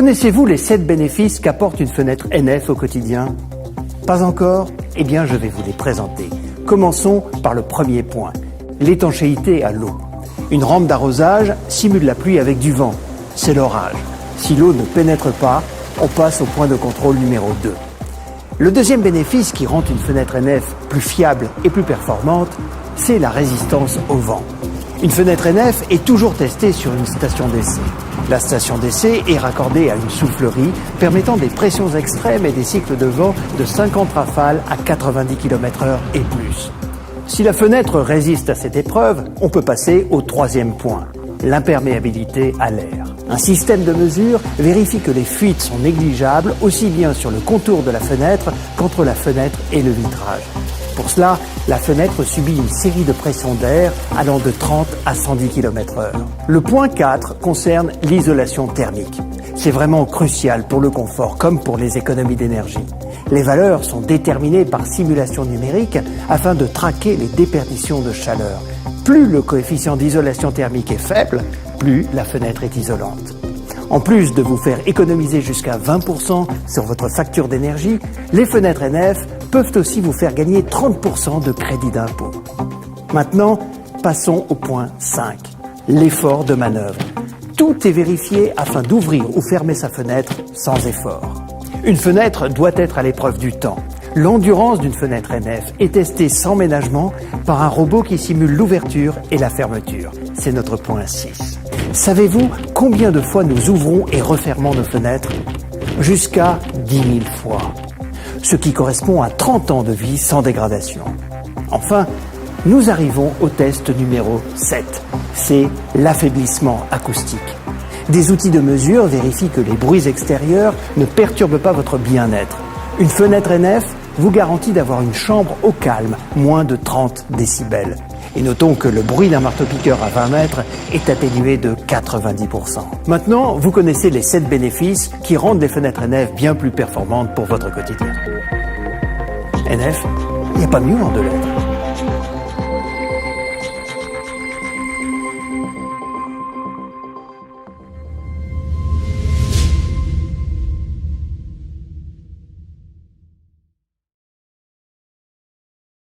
Connaissez-vous les 7 bénéfices qu'apporte une fenêtre NF au quotidien? Pas encore? Eh bien, je vais vous les présenter. Commençons par le premier point, l'étanchéité à l'eau. Une rampe d'arrosage simule la pluie avec du vent. C'est l'orage. Si l'eau ne pénètre pas, on passe au point de contrôle numéro 2. Le deuxième bénéfice qui rend une fenêtre NF plus fiable et plus performante, c'est la résistance au vent. Une fenêtre NF est toujours testée sur une station d'essai. La station d'essai est raccordée à une soufflerie permettant des pressions extrêmes et des cycles de vent de 50 rafales à 90 km/h et plus. Si la fenêtre résiste à cette épreuve, on peut passer au troisième point, l'imperméabilité à l'air. Un système de mesure vérifie que les fuites sont négligeables aussi bien sur le contour de la fenêtre qu'entre la fenêtre et le vitrage. Pour cela, la fenêtre subit une série de pressions d'air allant de 30 à 110 km/h. Le point 4 concerne l'isolation thermique. C'est vraiment crucial pour le confort comme pour les économies d'énergie. Les valeurs sont déterminées par simulation numérique afin de traquer les déperditions de chaleur. Plus le coefficient d'isolation thermique est faible, plus la fenêtre est isolante. En plus de vous faire économiser jusqu'à 20% sur votre facture d'énergie, les fenêtres NF peuvent aussi vous faire gagner 30% de crédit d'impôt. Maintenant, passons au point 5, l'effort de manœuvre. Tout est vérifié afin d'ouvrir ou fermer sa fenêtre sans effort. Une fenêtre doit être à l'épreuve du temps. L'endurance d'une fenêtre NF est testée sans ménagement par un robot qui simule l'ouverture et la fermeture. C'est notre point 6. Savez-vous combien de fois nous ouvrons et refermons nos fenêtres? Jusqu'à 10 000 fois. Ce qui correspond à 30 ans de vie sans dégradation. Enfin, nous arrivons au test numéro 7. C'est l'affaiblissement acoustique. Des outils de mesure vérifient que les bruits extérieurs ne perturbent pas votre bien-être. Une fenêtre NF vous garantit d'avoir une chambre au calme, moins de 30 décibels. Et notons que le bruit d'un marteau-piqueur à 20 mètres est atténué de 90%. Maintenant, vous connaissez les 7 bénéfices qui rendent les fenêtres NF bien plus performantes pour votre quotidien. NF, il n'y a pas mieux en 2 lettres.